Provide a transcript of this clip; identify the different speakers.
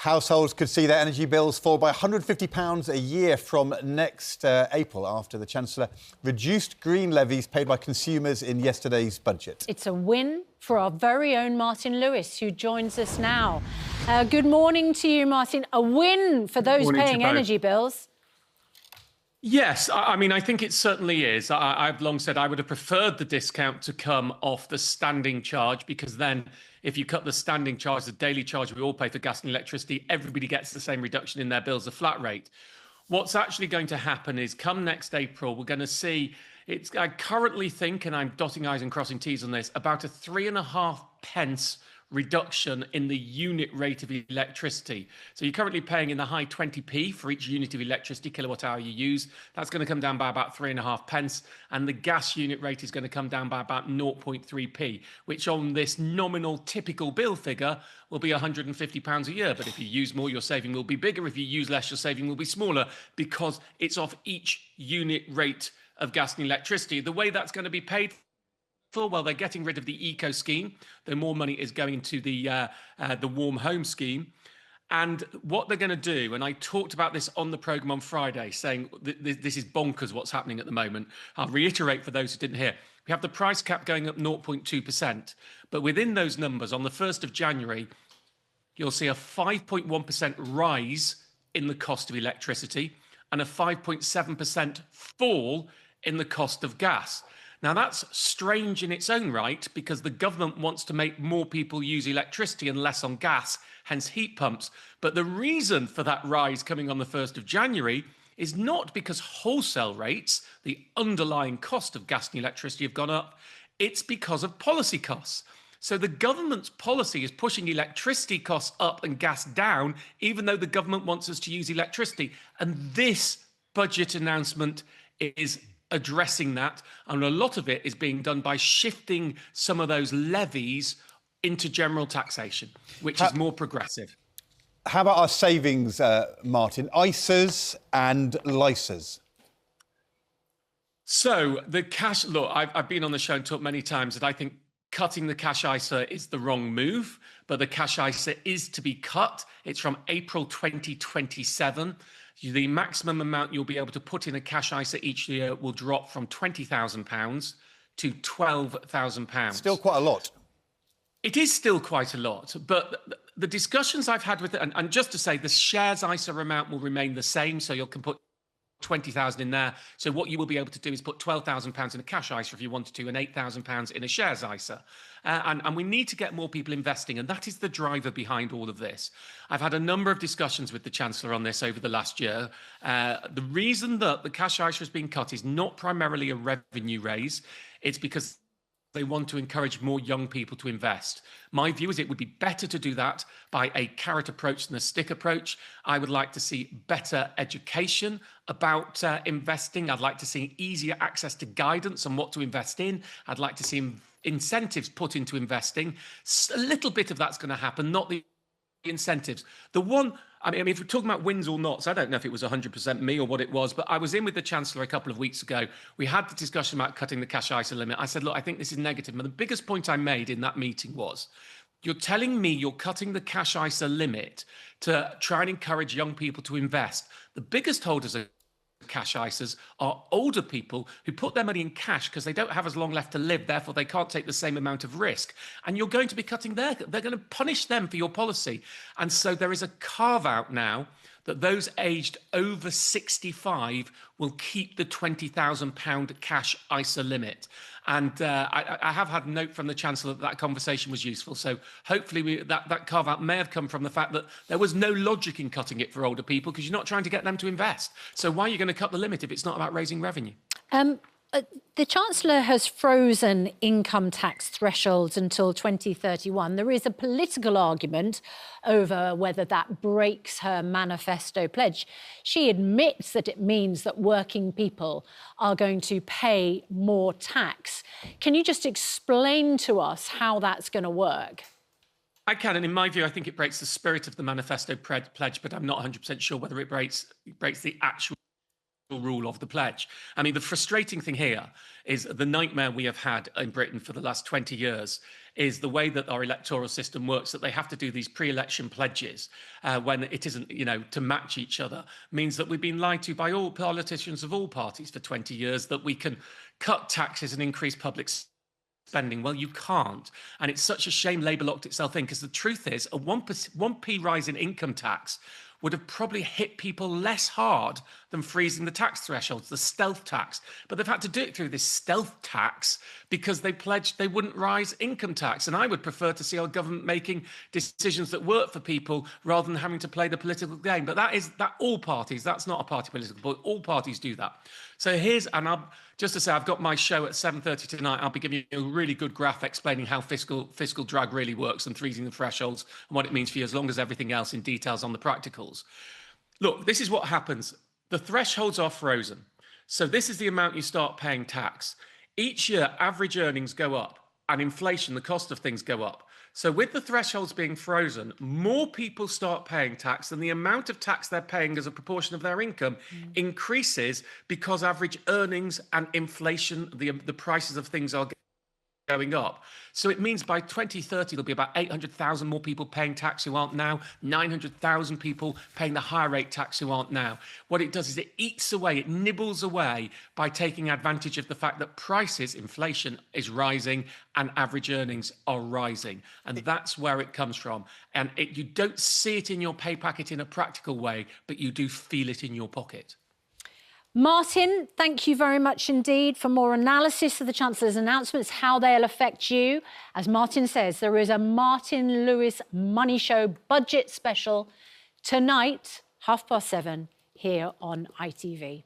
Speaker 1: Households could see their energy bills fall by £150 a year from next April after the Chancellor reduced green levies paid by consumers in yesterday's budget.
Speaker 2: It's a win for our very own Martin Lewis, who joins us now. Good morning to you, Martin. A win for those paying energy bills.
Speaker 3: Yes, I mean, I think it certainly is. I've long said I would have preferred the discount to come off the standing charge, because then if you cut the standing charge, the daily charge we all pay for gas and electricity, everybody gets the same reduction in their bills, a flat rate. What's actually going to happen is come next April, we're going to see, I currently think, and I'm dotting I's and crossing T's on this, about a 3.5p reduction in the unit rate of electricity. So you're currently paying in the high 20p for each unit of electricity kilowatt hour you use. That's going to come down by about 3.5p, and the gas unit rate is going to come down by about 0.3p, which on this nominal typical bill figure will be £150 a year. But if you use more, your saving will be bigger. If you use less, your saving will be smaller, because it's off each unit rate of gas and electricity. The way that's going to be paid, well, they're getting rid of the eco scheme. The more money is going to the warm home scheme. And what they're going to do, and I talked about this on the programme on Friday, saying this is bonkers what's happening at the moment. I'll reiterate for those who didn't hear. We have the price cap going up 0.2%. But within those numbers, on the 1st of January, you'll see a 5.1% rise in the cost of electricity and a 5.7% fall in the cost of gas. Now, that's strange in its own right, because the government wants to make more people use electricity and less on gas, hence heat pumps. But the reason for that rise coming on the 1st of January is not because wholesale rates, the underlying cost of gas and electricity, have gone up. It's because of policy costs. So the government's policy is pushing electricity costs up and gas down, even though the government wants us to use electricity. And this budget announcement is addressing that, and a lot of it is being done by shifting some of those levies into general taxation, which is more progressive.
Speaker 1: How about our savings, Martin? ISAs and LISAs?
Speaker 3: So the cash, look, I've been on the show and talked many times that I think cutting the cash ISA is the wrong move, but the cash ISA is to be cut. It's from April 2027. The maximum amount you'll be able to put in a cash ISA each year will drop from £20,000 to £12,000.
Speaker 1: Still quite a lot.
Speaker 3: It is still quite a lot, but the discussions I've had with it, and just to say, the shares ISA amount will remain the same, so you can put 20,000 in there. So what you will be able to do is put £12,000 in a cash ISA if you wanted to, and £8,000 in a shares ISA. And we need to get more people investing, and that is the driver behind all of this. I've had a number of discussions with the Chancellor on this over the last year. The reason that the cash ISA is being cut is not primarily a revenue raise. It's because they want to encourage more young people to invest. My view is it would be better to do that by a carrot approach than a stick approach. I would like to see better education about investing. I'd like to see easier access to guidance on what to invest in. I'd like to see incentives put into investing. A little bit of that's going to happen, not the incentives. The one, I mean, if we're talking about wins or not, so I don't know if it was 100% me or what it was, but I was in with the Chancellor a couple of weeks ago. We had the discussion about cutting the cash ISA limit. I said, look, I think this is negative. And the biggest point I made in that meeting was, you're telling me you're cutting the cash ISA limit to try and encourage young people to invest. The biggest holders of cash ISAs are older people who put their money in cash because they don't have as long left to live, therefore they can't take the same amount of risk. And you're going to be cutting they're going to punish them for your policy. And so there is a carve out now that those aged over 65 will keep the £20,000 cash ISA limit. And I have had a note from the Chancellor that that conversation was useful. So hopefully that carve-out may have come from the fact that there was no logic in cutting it for older people, because you're not trying to get them to invest. So why are you going to cut the limit if it's not about raising revenue?
Speaker 2: The Chancellor has frozen income tax thresholds until 2031. There is a political argument over whether that breaks her manifesto pledge. She admits that it means that working people are going to pay more tax. Can you just explain to us how that's going to work?
Speaker 3: I can, and in my view, I think it breaks the spirit of the manifesto pledge, but I'm not 100% sure whether it breaks the actual rule of the pledge. I mean, the frustrating thing here is the nightmare we have had in Britain for the last 20 years is the way that our electoral system works, that they have to do these pre-election pledges when it isn't, to match each other, means that we've been lied to by all politicians of all parties for 20 years that we can cut taxes and increase public spending. Well, you can't. And it's such a shame Labour locked itself in, because the truth is a 1p rise in income tax would have probably hit people less hard than freezing the tax thresholds, the stealth tax. But they've had to do it through this stealth tax because they pledged they wouldn't rise income tax. And I would prefer to see our government making decisions that work for people rather than having to play the political game. But that all parties, that's not a party political, but all parties do that. So just to say, I've got my show at 7:30 tonight. I'll be giving you a really good graph explaining how fiscal drag really works and freezing the thresholds and what it means for you, as long as everything else in details on the practicals. Look, this is what happens. The thresholds are frozen. So this is the amount you start paying tax. Each year, average earnings go up and inflation, the cost of things, go up. So with the thresholds being frozen, more people start paying tax, and the amount of tax they're paying as a proportion of their income increases because average earnings and inflation, the prices of things are going up. So it means by 2030, there'll be about 800,000 more people paying tax who aren't now, 900,000 people paying the higher rate tax who aren't now. What it does is it eats away, it nibbles away by taking advantage of the fact that prices, inflation is rising and average earnings are rising. And that's where it comes from. And you don't see it in your pay packet in a practical way, but you do feel it in your pocket.
Speaker 2: Martin, thank you very much indeed for more analysis of the Chancellor's announcements, how they'll affect you. As Martin says, there is a Martin Lewis Money Show budget special tonight, 7:30, here on ITV.